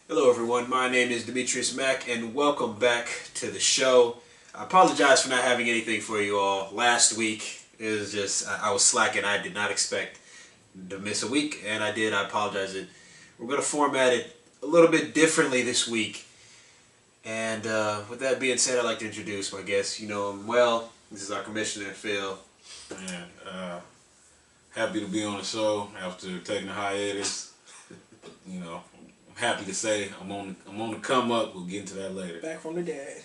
Hello everyone, my name is Demetrius Mack and welcome back to the show. I apologize for not having anything for you all. Last week, it was just, I was slacking. I did not expect to miss a week, and I did. I apologize. We're going to format it a little bit differently this week. And with that being said, I'd like to introduce my guest. You know him well. This is our commissioner, Phil. Man, happy to be on the show after taking a hiatus. You know, I'm happy to say I'm on the come up. We'll get into that later. Back from the dead.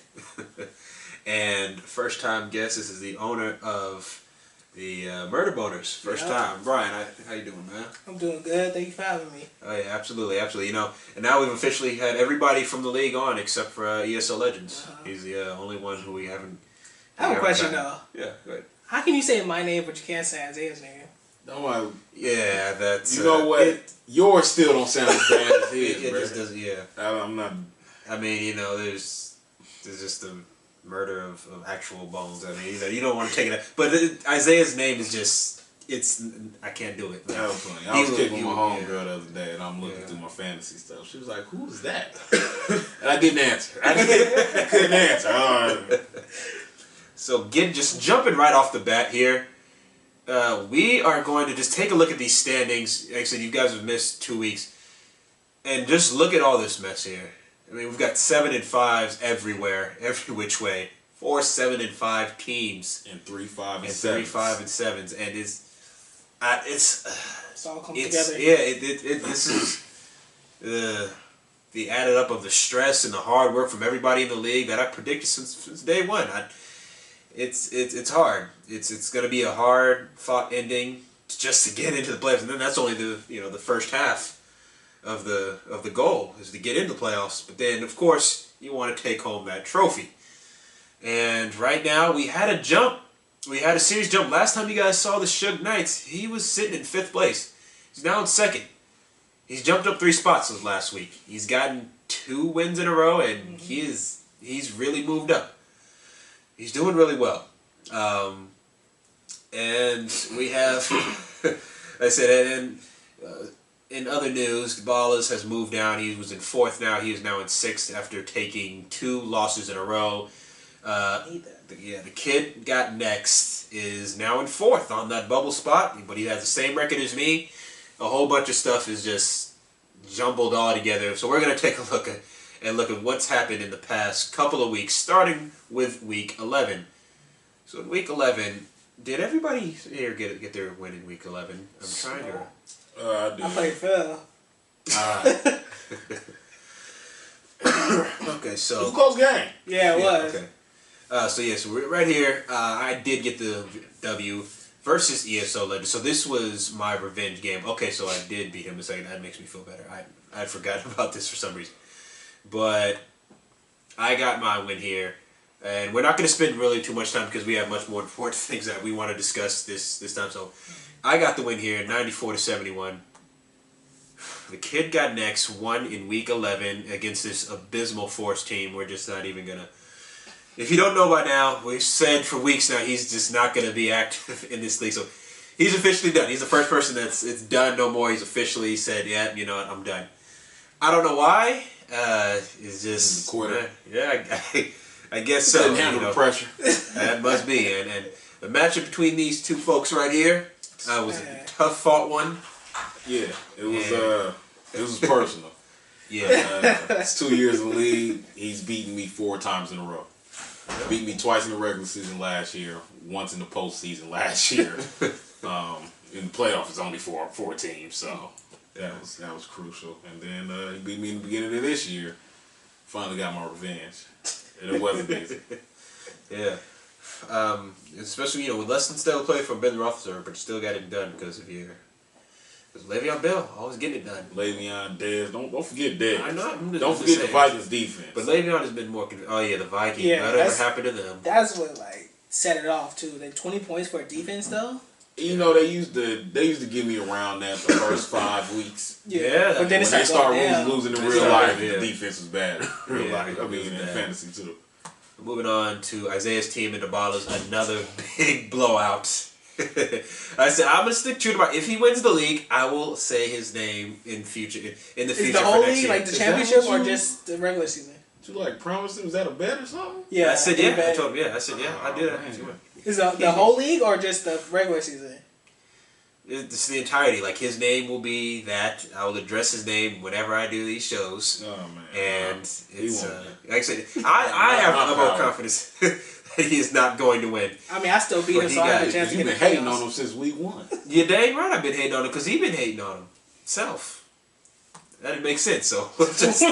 And first time guest, this is the owner of the Murderbonerz. First time. Brian, how you doing, man? I'm doing good. Thank you for having me. Oh yeah, absolutely. You know, and now we've officially had everybody from the league on except for ESL Legends. He's the only one who we haven't. I have a question though. Yeah, go ahead. How can you say my name but you can't say Isaiah's name? No, yeah, that's. You know what? Yours still don't sound as bad as his. It just doesn't. Yeah. I'm not. I mean, you know, there's just the murder of actual bones. I mean, you don't want to take it. But Isaiah's name is just. I can't do it. That was funny. I was kicking my homegirl the other day, and I'm looking through my fantasy stuff. She was like, "Who is that?" And I didn't answer. I couldn't answer. All right. So just jumping right off the bat here, we are going to just take a look at these standings. Like I said, you guys have missed 2 weeks, and just look at all this mess here. I mean, we've got 7 and 5s everywhere, every which way. 4 7 and 5 teams, and 3 5 and 3 5 and 7s, and it's all come together. Yeah, this is the added up of the stress and the hard work from everybody in the league that I predicted since day one. It's hard. It's going to be a hard fought ending just to get into the playoffs, and then that's only the first half of the goal is to get into the playoffs. But then of course you want to take home that trophy. And right now we had a jump. We had a series jump. Last time you guys saw the Suge Knights, he was sitting in 5th place. He's now in 2nd. He's jumped up 3 spots since last week. He's gotten 2 wins in a row, and he's really moved up. He's doing really well. And we have, like I said, and in other news, Ballas has moved down. He was in 4th now. He is now in 6th after taking 2 losses in a row. The kid got next is now in 4th on that bubble spot, but he has the same record as me. A whole bunch of stuff is just jumbled all together. So we're going to take a look at what's happened in the past couple of weeks, starting with week 11. So in week 11, did everybody here get their win in week 11? I'm trying to. I did. I played Phil. Okay, It so was a close game. Yeah, it was. Okay. So we're right here. I did get the W versus ESO Legends. So this was my revenge game. Okay, so I did beat him in a second. That makes me feel better. I forgot about this for some reason. But I got my win here. And we're not going to spend really too much time because we have much more important things that we want to discuss this time. So I got the win here, 94-71. The kid got next, won in week 11 against this abysmal Force team. We're just not even going to... If you don't know by now, we've said for weeks now he's just not going to be active in this league. So he's officially done. He's the first person it's done no more. He's officially said, yeah, you know what, I'm done. I don't know why. It's just... Quarter. Yeah, I guess so. Didn't handle the pressure. That must be. And the matchup between these two folks right here was a tough fought one. Yeah, it was personal. Yeah. It's 2 years in the league. He's beaten me 4 times in a row. Beat me twice in the regular season last year, once in the postseason last year. In the playoffs, it's only 4 teams, so that was crucial. And then he beat me in the beginning of this year. Finally got my revenge, and it wasn't easy. Yeah. Especially with less than stellar play from Ben Roethlisberger, but you still got it done because of your. Because Le'Veon Bell always getting it done. Le'Veon, Dez, don't forget Dez. I know. Don't forget the Vikings defense. But Le'Veon has been more. Oh yeah, the Vikings. Yeah, Whatever happened to them? That's what set it off too. Like 20 points for a defense though. You know, they used to give me around that the first 5 weeks. Yeah. But then when they start losing in real life, yeah. the defense was bad. Real life. I mean, in fantasy too. Moving on to Isaiah's team in the Ballas, another big blowout. I said I'm gonna stick true to my. If he wins the league, I will say his name in future. In the future, Is the whole for next league year. like the Is championship that what or you- just the regular season? You like promised him? Was that a bet or something? Yeah, I said they yeah. I bet. told him yeah. I said yeah. I did. Oh, man. Is the whole league or just the regular season? It's the entirety. Like his name will be that. I will address his name whenever I do these shows. Oh man. And He it's won't win. like I said, I have Not more power. confidence that he is not going to win. I mean, I still beat But him, he so I have got a it. chance to You've get been the hating playoffs. on him since week 1. You're dang right. I've been hating on him because he's been hating on himself. That didn't make sense. So we'll just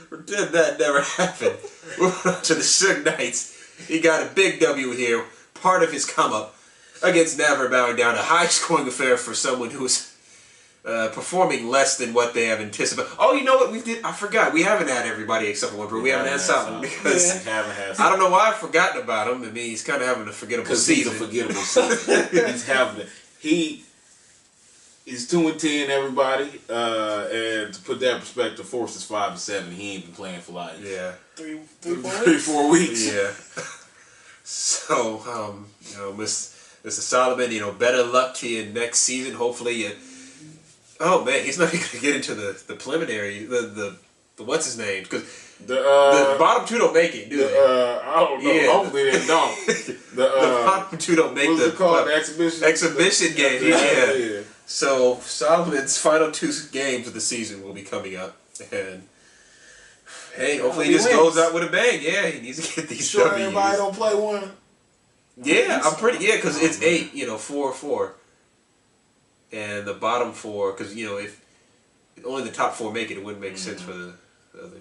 pretend that never happened. Moving on to the Suge Knights. He got a big W here. Part of his come up against Never bowing down. A high scoring affair for someone who is performing less than what they have anticipated. Oh, you know what? I forgot. We haven't had everybody except for one, but we haven't had Solomon because We haven't had I don't know why I've forgotten about him. I mean, he's kind of having a forgettable because he's a season. forgettable season. He's having it. He's 2-10, everybody. And to put that in perspective, Force is 5-7. He ain't been playing for like Yeah. 3, 3-4 weeks. Yeah. So, Mr. Solomon, better luck to you next season. Hopefully you. Oh man, he's not even gonna get into the preliminary. The what's his name? Because the bottom two don't make it, do they? I don't know. Yeah. Hopefully they don't. The bottom two don't make what's the it called? The exhibition. exhibition game. Yeah. Yeah. So Solomon's final 2 games of the season will be coming up, and hey, hopefully he just wins. goes out with a bang. Yeah, he needs to get these Sure, W's. everybody don't play one. Yeah, I'm pretty. Yeah, because it's 8. 4-4, and the bottom 4. Because if only the top 4 make it, it wouldn't make sense for the other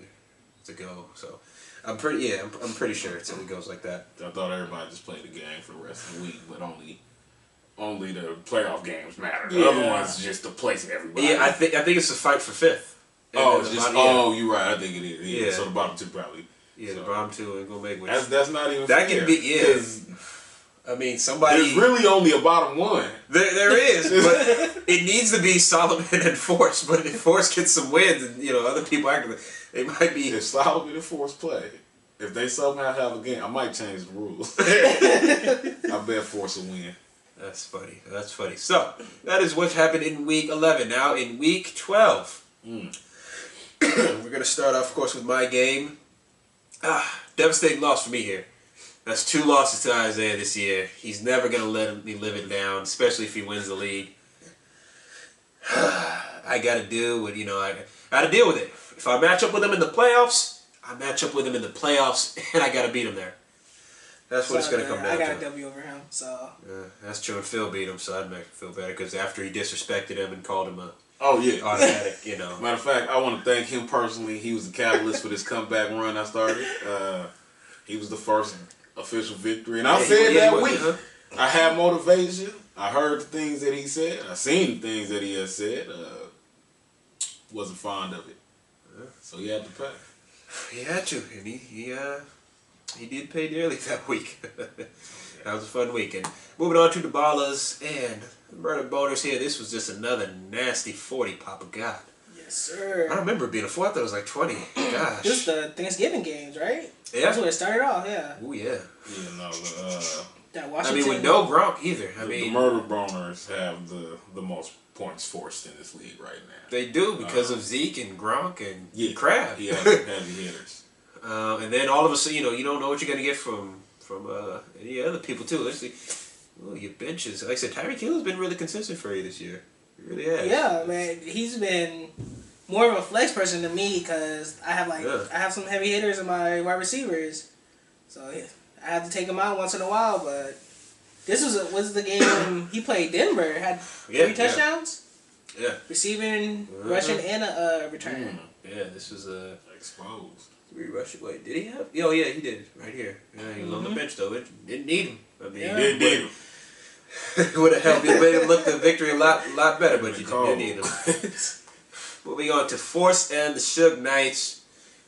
to go. So I'm pretty. Yeah, I'm pretty sure it goes like that. I thought everybody just played the game for the rest of the week, but only the playoff games matter. The other ones just to place everybody. Yeah, I think it's a fight for 5th. And Oh, then it's the just bottom- you're right. I think it is. Yeah. Yeah. So the bottom 2 probably. yeah, the so- bottom 2 ain't gonna make it. That's not even. That fair, can be 'cause I mean, somebody. There's really only a bottom 1. There is, but it needs to be Solomon and Force. But if Force gets some wins, and other people acting, they might be. If Solomon and Force play, if they somehow have a game, I might change the rules. I bet Force will win. That's funny. That's funny. So that is what happened in week 11. Now in week 12, we're gonna start off, of course, with my game. Devastating loss for me here. That's 2 losses to Isaiah this year. He's never gonna let me live it down, especially if he wins the league. I gotta deal with I gotta deal with it. If I match up with him in the playoffs, I match up with him in the playoffs, and I gotta beat him there. That's what it's gonna come down I got a to. W over him, so. That's true. And Phil beat him, so I'd make him feel better because after he disrespected him and called him a Oh yeah. automatic, Matter of fact, I want to thank him personally. He was the catalyst for this comeback run I started. He was the first official victory, and I said that week. I had motivation. I heard the things that he said. I seen the things that he has said. Wasn't fond of it, so he had to pay. He had to, and he did pay dearly that week. That was a fun weekend. Moving on to the Ballers and Murderbonerz here. This was just another nasty 40 Papa God. Yes, sir. I don't remember it being a 4. I thought it was like 20. Gosh. This the Thanksgiving games, right? Yeah. That's where it started off, yeah. Oh yeah. Yeah, no. That I Washington. mean, with no Gronk either. I The mean, Murderboners have the most points forced in this league right now. they do because of Zeke and Gronk and Crab. He has heavy hitters. And then all of a sudden, you don't know what you're gonna get from any other people too. Let's see. Well, your benches. Like I said, Tyreek Hill has been really consistent for you this year. He really has. Yeah, man. He's been more of a flex person than me because I have I have some heavy hitters in my wide receivers, so I have to take him out once in a while. But this was the game he played Denver. Had 3 touchdowns. Yeah. Receiving, rushing, and a return. Yeah, this was a Exposed. 3 rushing. Wait, did he have? Oh yeah, he did. Right here. Yeah, he was on the bench though. It didn't need him. I mean, It did him. it would have helped. It made him look the victory a lot better, but you didn't need him. Moving on to Force and the Suge Knights.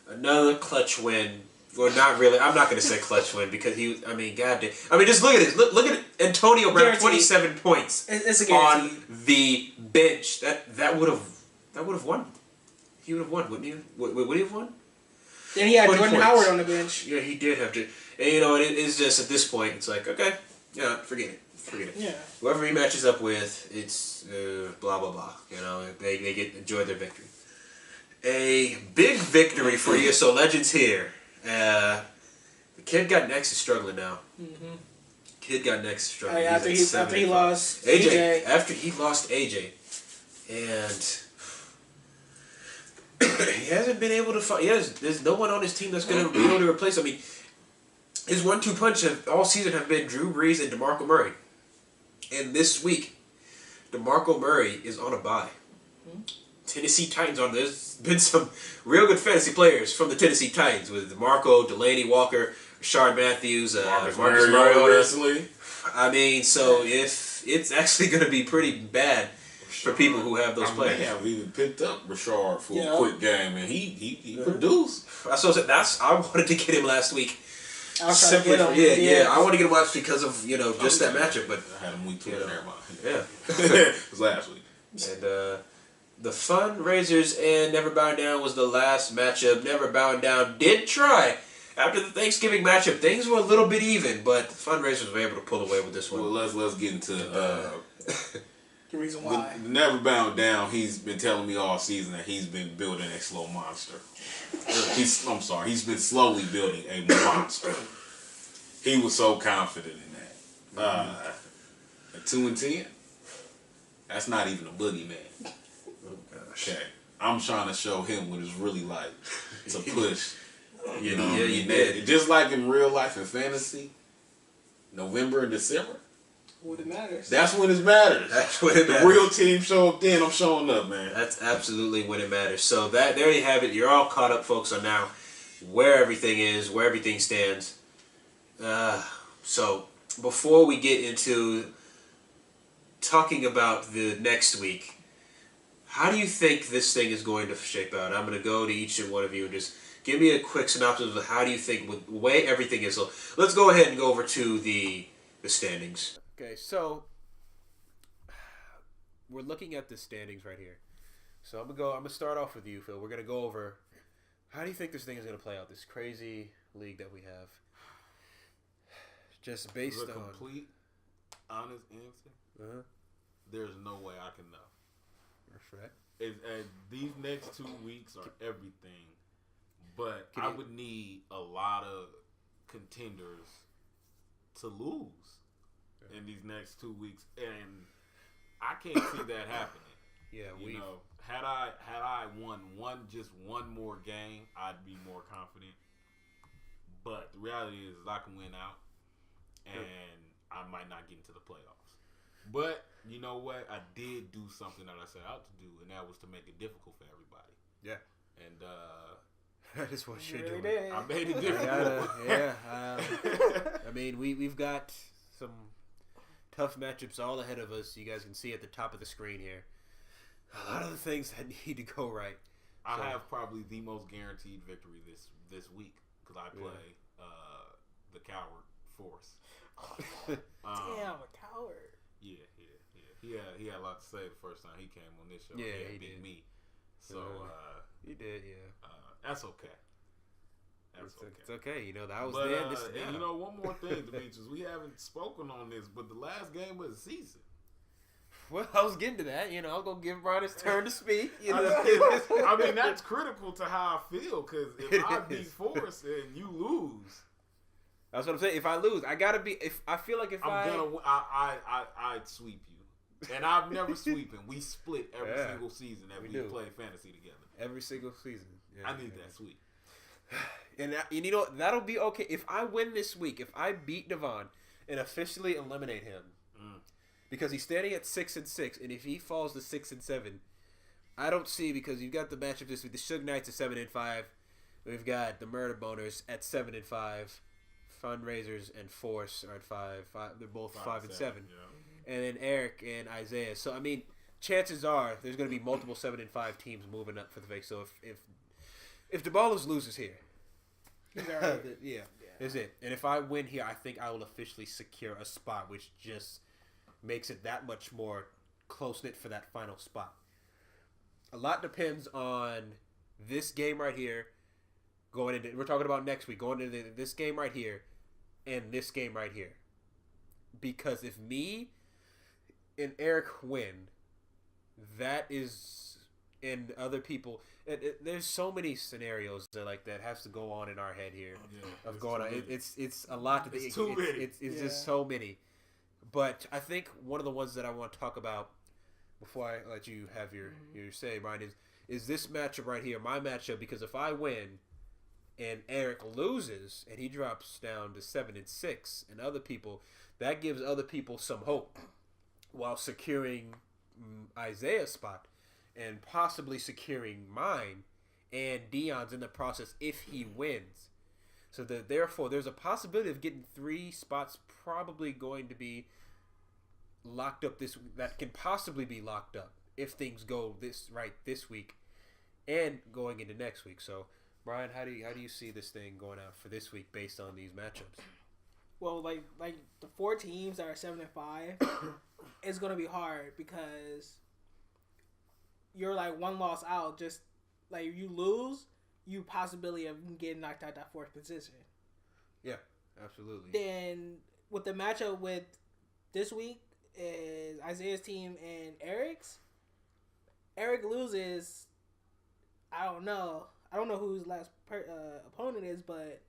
Another clutch win. Well, not really. I'm not going to say clutch win because goddamn. I mean, just look at this. Look at Antonio Brown, Guaranteed. 27 points It's a guarantee. on the bench. That would have won. He would have won, wouldn't he? Would he have won? Then he had 20 Jordan points. Howard on the bench. Yeah, he did have to. And it's just at this point, it's like, okay, yeah, forget it. Yeah. Whoever he matches up with, it's blah blah blah. They enjoy their victory. A big victory for ESO Legends here. The kid got next is struggling now. Mm-hmm. Kid got next is struggling. After he lost AJ. After he lost AJ, and he hasn't been able to find. There's no one on his team that's going to be able to replace him. I mean, his 1-2 punch all season have been Drew Brees and DeMarco Murray. And this week, DeMarco Murray is on a bye. Tennessee Titans on. There's been some real good fantasy players from the Tennessee Titans with DeMarco, Delaney Walker, Rashard Matthews, Marcus Mariota. I mean, so if it's actually going to be pretty bad for people who have those players. I may have even picked up Rashard for a quick game, and he produced. I wanted to get him last week. I was trying to get him. I want to get him last week because of just that matchup. But I had him week 2 in there, yeah, it was last week. And the Fundraisers and Never Bowing Down was the last matchup. Never Bowing Down did try. After the Thanksgiving matchup, things were a little bit even, but the Fundraisers were able to pull away with this one. Well, let's get into the reason why. The Never Bound Down. He's been telling me all season that he's been building a slow monster. He's been slowly building a monster. He was so confident in that. At 2-10, that's not even a boogeyman. Oh gosh. Okay, I'm trying to show him what it's really like to push. You did. Just like in real life and fantasy, November and December. When it matters. That's when it matters. That's when it matters. The real team show up then. I'm showing up, man. That's absolutely when it matters. So there you have it. You're all caught up, folks, on now where everything is, where everything stands. So before we get into talking about the next week, how do you think this thing is going to shape out? I'm going to go to each and one of you and just give me a quick synopsis of how do you think with the way everything is. So let's go ahead and go over to the standings. Okay, so we're looking at the standings right here. So I'm gonna start off with you, Phil. We're gonna go over how do you think this thing is gonna play out, this crazy league that we have. Just based on complete honest answer. There's no way I can know. That's right. And these next 2 weeks are everything. But I would need a lot of contenders to lose in these next 2 weeks, and I can't see that happening. Yeah, had I won just one more game, I'd be more confident. But the reality is I can win out, and I might not get into the playoffs. But you know what? I did do something that I set out to do, and that was to make it difficult for everybody. Yeah. And that is what you're doing. I made it difficult. I mean, we've got some tough matchups all ahead of us. You guys can see at the top of the screen here. A lot of the things that need to go right. I have probably the most guaranteed victory this week because I play the Coward Force. Damn, a coward. Yeah. He had a lot to say the first time he came on this show. Yeah, he beat did. Me. So he did, yeah. That's okay. It's okay. That was and one more thing, Demetrius. We haven't spoken on this, but the last game of the season. Well, I was getting to that. I was going to give Ron his turn to speak. I mean, that's critical to how I feel, because if I beat Forrest and you lose. That's what I'm saying. If I lose, I got to be. I'd sweep you. And I've never sweeping. We split every single season that we play fantasy together. Every single season. Yeah, I need that sweep. And that'll be okay. If I win this week, if I beat Devon and officially eliminate him, because he's standing at 6-6, and if he falls to 6-7, I don't see, because you've got the matchup this week. The Suge Knights at 7-5. We've got the Murderbonerz at 7-5. Fundraisers and Force are at 5. They're both 5-7. Yeah. And then Eric and Isaiah. So I mean, chances are there's going to be multiple 7-5 teams moving up for the Vegas. So if DeBallers loses here, is it. And if I win here, I think I will officially secure a spot, which just makes it that much more close-knit for that final spot. A lot depends on this game right here. We're talking about next week. Going into this game right here, and this game right here. Because if me and Eric win, that is, and other people, there's so many scenarios that has to go on in our head here of going on. It's a lot to think. It's too many. It's just so many. But I think one of the ones that I want to talk about before I let you have your say, Brian, is this matchup right here, my matchup, because if I win and Eric loses and he drops down to 7-6 and other people, that gives other people some hope while securing Isaiah's spot and possibly securing mine and Dion's in the process if he wins. So therefore, there's a possibility of getting 3 spots probably going to be locked up that can possibly be locked up if things go this week and going into next week. So, Brian, how do you see this thing going out for this week based on these matchups? Well, like the 4 teams that are 7-5, it's gonna be hard because you're like 1 loss out. Just like you lose, you possibility of getting knocked out that 4th position. Yeah, absolutely. Then with the matchup with this week is Isaiah's team and Eric's. Eric loses. I don't know who his last opponent is, but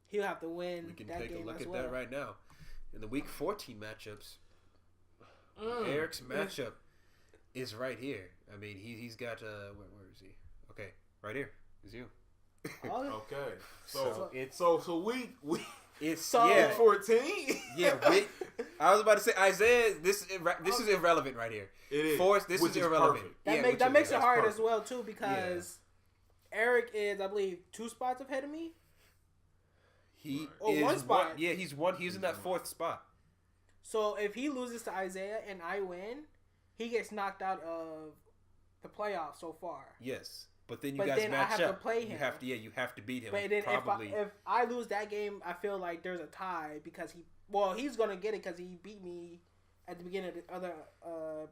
he'll have to win. We can that take game a look as at well. that right now. In the Week 14 matchups, Eric's matchup is right here. I mean, he's got where is he? Okay, right here is you. Okay, so week it's week 14. Yeah, I was about to say Isaiah. This is irrelevant right here. It is. Forrest, this is irrelevant. That makes it hard as well too because Eric is, I believe, 2 spots ahead of me. He is 1 spot. He's one. He's in that 4th spot. So if he loses to Isaiah and I win, he gets knocked out of the playoffs so far. Yes. But then you guys match I have up. to play him. You have to beat him. But then probably. if I lose that game, I feel like there's a tie because he's gonna get it because he beat me at the beginning of the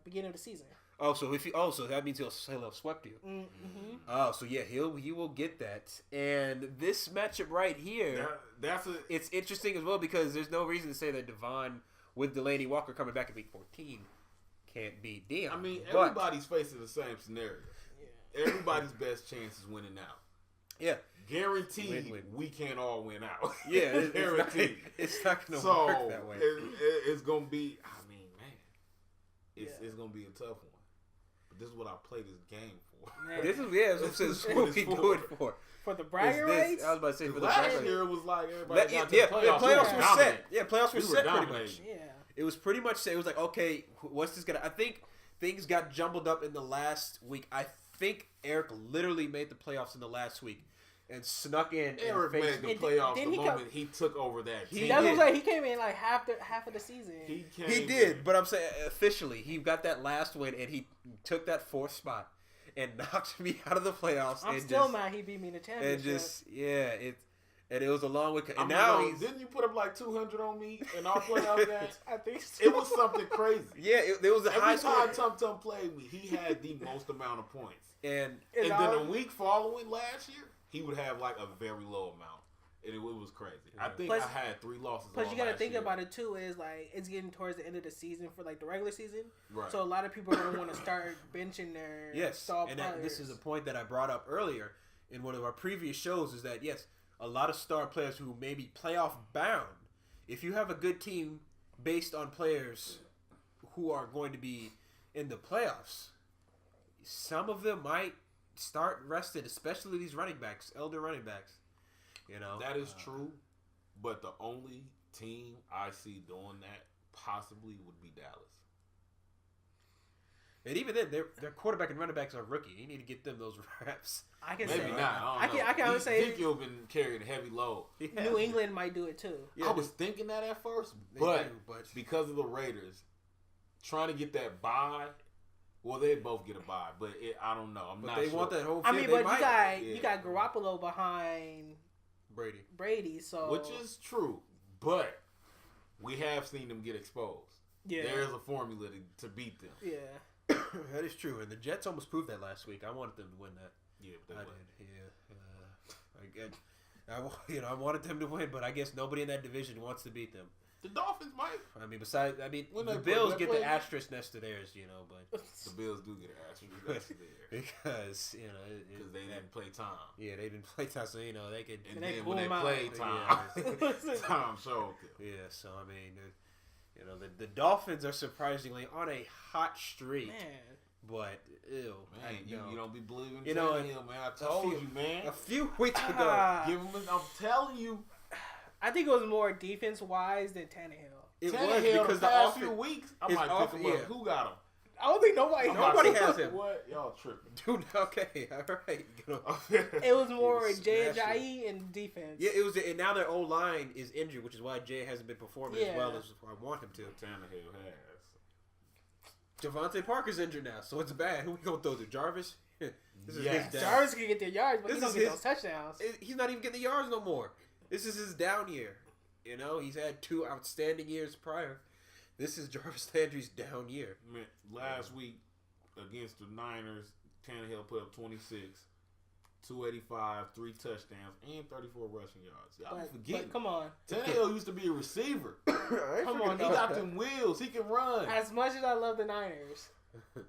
beginning of the season. So that means he'll have swept you. Mm-hmm. Oh, so yeah, he will get that. And this matchup right here, it's interesting as well because there's no reason to say that Devon with Delaney Walker coming back in Week 14 can't beat Dion. I mean, everybody's facing the same scenario. Everybody's best chance is winning out. Yeah. Guaranteed, win. We can't all win out. Yeah, guaranteed. It's not going to work that way. It's going to be, I mean, man, it's going to be a tough one. But this is what I play this game for. Man. This is what we do it for. For the bragging rights? I was about to say for the last bragging year it was like everybody got to the the playoffs. playoffs were set. Yeah, playoffs were We set pretty dominating. much. Yeah. It was pretty much set. It was like, okay, what's this going to... I think things got jumbled up in the last week. I think Eric literally made the playoffs in the last week and snuck in. Eric made the playoffs the moment he took over that team. That's what I'm saying. He came in like half of the season. He did, but I'm saying officially he got that last win and he took that 4th spot and knocked me out of the playoffs. I'm still mad he beat me in the championship. And it was a long week. And didn't you put up like 200 on me in our playoff games? I think so. It was something crazy. Yeah, it was a high score. Every time Tum played me, he had the most amount of points. And then the week following last year, he would have like a very low amount. And it was crazy. Yeah. I think I had 3 losses. But you got to think about it too. Is like it's getting towards the end of the season for like the regular season, right? So a lot of people are going to want to start benching their star players. This is a point that I brought up earlier in one of our previous shows. Is that yes, a lot of star players who may be playoff bound. If you have a good team based on players who are going to be in the playoffs, some of them might start rested, especially these elder running backs. You know that is true, but the only team I see doing that possibly would be Dallas. And even then, their quarterback and running backs are rookie. You need to get them those reps. I can maybe say not. I can say Ezekiel been carrying a heavy load. Yeah. New England might do it too. Yeah, I was thinking that at first, but because of the Raiders trying to get that bye. Well, they both get a bye, but I don't know. I'm not sure. They want that whole. I mean, but you got Garoppolo behind Brady, so which is true, but we have seen them get exposed. Yeah, there is a formula to beat them. Yeah, that is true, and the Jets almost proved that last week. I wanted them to win that. Yeah, but I I wanted them to win, but I guess nobody in that division wants to beat them. The Dolphins might. I mean, the Bills get the asterisk next to theirs, but the Bills do get an asterisk next to theirs because because they didn't play time. Yeah, they didn't play time, so they could. And then when they played time, time showed them. Yeah, so I mean, the Dolphins are surprisingly on a hot streak. Man. But ew, man, you don't be believing Tannehill, man. I told you, man. A few weeks ago, give him. I'm telling you. I think it was more defense wise than Tannehill. It was because the past few weeks, I might pick him up. Who got him? I don't think nobody has him. What? Y'all tripping. Dude, okay. All right. It was more Jay Ajayi and defense. Yeah, it was, and now their O-line is injured, which is why Jay hasn't been performing as well as I want him to. Tannehill has. Javante Parker's injured now, so it's bad. Who we going to throw to? Jarvis? This is his down. Jarvis can get their yards, but he's going to get those touchdowns. He's not even getting the yards no more. This is his down year. He's had 2 outstanding years prior. This is Jarvis Landry's down year. Man, last week against the Niners, Tannehill put up 26, 285, 3 touchdowns, and 34 rushing yards. Y'all forget. Come on. Tannehill used to be a receiver. Come on. He got them wheels. He can run. As much as I love the Niners. We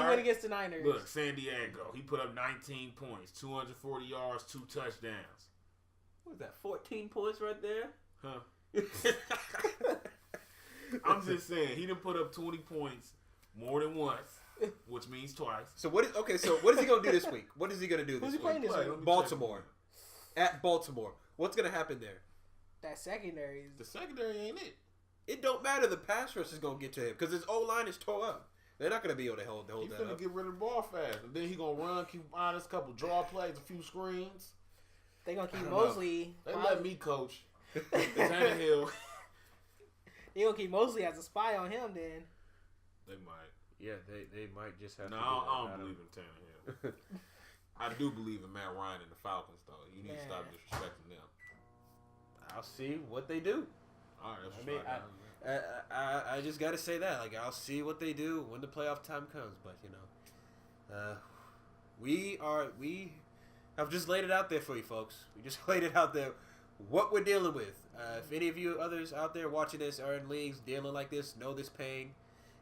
went against the Niners. Look, San Diego. He put up 19 points, 240 yards, 2 touchdowns. What is that, 14 points right there? Huh? I'm just saying, he done put up 20 points more than once, which means twice. So what is he going to do this week? What is he going to do this week? Who's he playing this week? Baltimore. At Baltimore. What's going to happen there? That secondary is... The secondary ain't it. It don't matter. The pass rush is going to get to him because his O-line is tore up. They're not going to be able to hold that up. He's going to get rid of the ball fast. And then he going to run, keep honest, couple draw plays, a few screens. They going to keep Mosley... They let me coach. Tannehill... They gonna keep Mosley as a spy on him then. They might. Yeah, they might just have to. No, I don't believe in Tannehill. I do believe in Matt Ryan and the Falcons, though. You need to stop disrespecting them. I'll see what they do. All right, that's I just got to say that. I'll see what they do when the playoff time comes. But, we have just laid it out there for you, folks. We just laid it out there. What we're dealing with. If any of you others out there watching this are in leagues dealing like this, know this pain,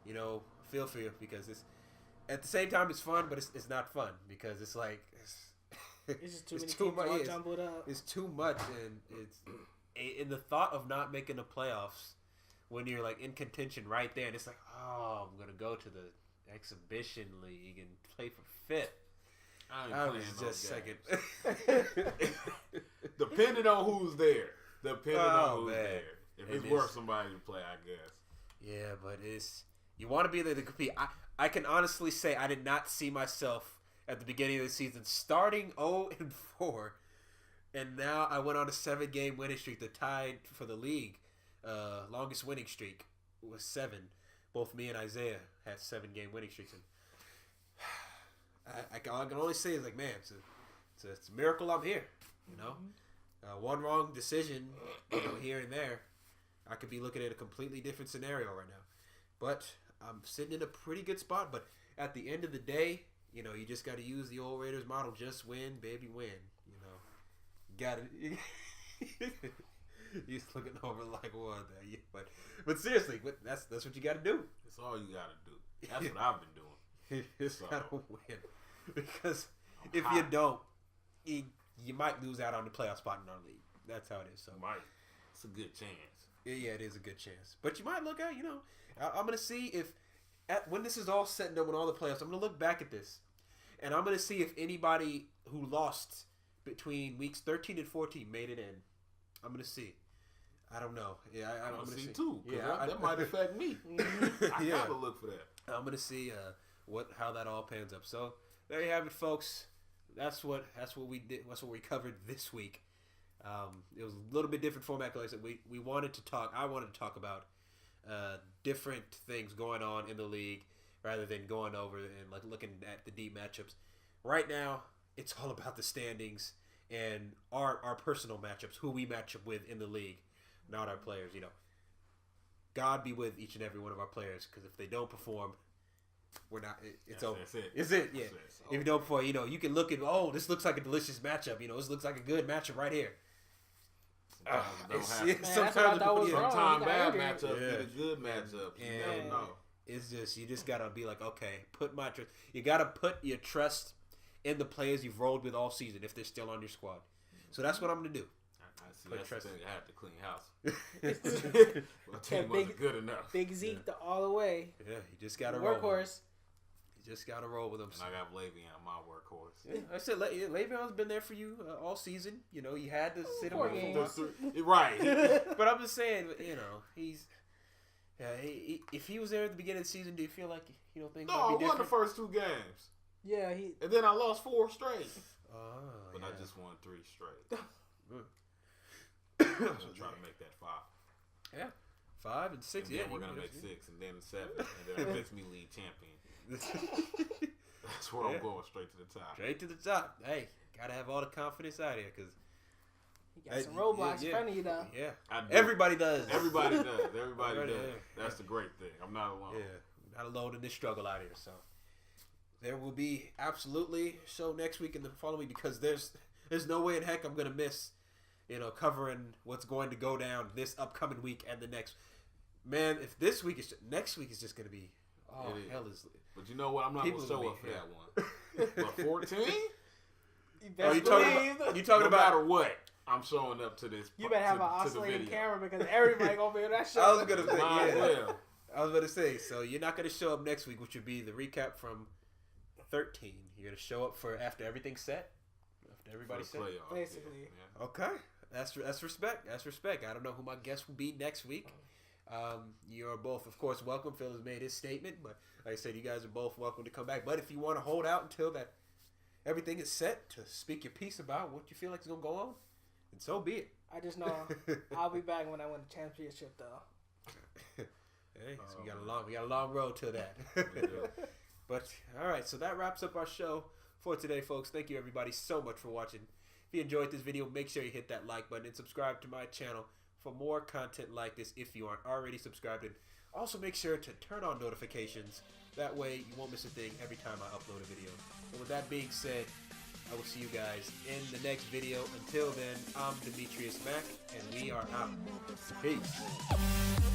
feel for you because it's at the same time it's fun, but it's not fun because it's just too many teams all jumbled up. It's too much, and it's in the thought of not making the playoffs when you're in contention right there, and it's I'm gonna go to the exhibition league and play for fifth. I was just second. Depending on who's there. If it's worth somebody to play, I guess. Yeah, but you want to be there to compete. I can honestly say I did not see myself at the beginning of the season starting 0-4, and now I went on a 7-game winning streak that tied for the league. Longest winning streak was 7. Both me and Isaiah had 7-game winning streaks. And I can only say man, it's a miracle I'm here. One wrong decision, here and there, I could be looking at a completely different scenario right now. But I'm sitting in a pretty good spot. But at the end of the day, you just got to use the old Raiders model: just win, baby, win. Got it. He's looking over what? But seriously, that's what you got to do. That's all you got to do. That's what I've been doing. You just got to win. Because if you don't, you might lose out on the playoff spot in our league. That's how it is. So might. It's a good chance. Yeah, it is a good chance. But you might look out, I'm going to see if, when this is all set and done with all the playoffs, I'm going to look back at this. And I'm going to see if anybody who lost between weeks 13 and 14 made it in. I'm going to see. I don't know. Yeah, I'm going to see too. Yeah, that might affect me. I got to look for that. I'm going to see how that all pans up. So there you have it, folks. That's what we did. That's what we covered this week. It was a little bit different format. Like I said, we wanted to talk. I wanted to talk about different things going on in the league rather than going over and looking at the deep matchups. Right now, it's all about the standings and our personal matchups, who we match up with in the league, not our players. God be with each and every one of our players, because if they don't perform, we're not. It's over. That's it. It's it. Yeah. That's it. Even though before you can look at this looks like a delicious matchup. This looks like a good matchup right here. Sometimes bad matchup get a good matchup. You never know. It's just you just gotta be like, okay, put my trust. You gotta put your trust in the players you've rolled with all season if they're still on your squad. So that's what I'm gonna do. I see. That's the thing. I have to clean house. My team wasn't good enough. Big Zeke all the way. Yeah, you just gotta roll. Workhorse. You just gotta roll with him. And I got Le'Veon, my workhorse. Yeah, I said Le'Veon's been there for you all season. You had to sit him right. But I'm just saying, he's. If he was there at the beginning of the season, do you feel like things might be different? No, I won the first 2 games. Yeah, and then I lost 4 straight. But I just won 3 straight. I'm trying to make that 5. Yeah, 5 and 6. And then we're gonna make 6, and then 7, and then it makes me league champion. That's where I'm going, straight to the top. Straight to the top. Hey, gotta have all the confidence out here because you got some roadblocks in front of you, though. Yeah, everybody does. Everybody does. Everybody does. That's the great thing. I'm not alone. Yeah, not alone in this struggle out here. So there will be absolutely a show next week and the following week because there's no way in heck I'm gonna miss covering what's going to go down this upcoming week and the next. Man, if next week is just gonna be hell is. But you know what? I'm not gonna show up for that one. But 14? You talking about? No matter what, I'm showing up to this. You better have an oscillating camera because everybody gonna be on that show. I was gonna say, so you're not gonna show up next week, which would be the recap from 13. You're gonna show up for after everything's set, after everybody's set, playoff, basically. Yeah. Okay, that's respect. That's respect. I don't know who my guest will be next week. You're both, of course, welcome. Phil has made his statement, but like I said, you guys are both welcome to come back. But if you want to hold out until that everything is set to speak your piece about what you feel like is gonna go on, and so be it. I just know I'll be back when I win the championship, though. Hey, so we got a long road to that. But all right, so that wraps up our show for today, folks. Thank you everybody so much for watching. If you enjoyed this video, make sure you hit that like button and subscribe to my channel for more content like this if you aren't already subscribed. And also make sure to turn on notifications. That way you won't miss a thing every time I upload a video. And with that being said, I will see you guys in the next video. Until then, I'm Demetrius Mack, and we are out. Peace.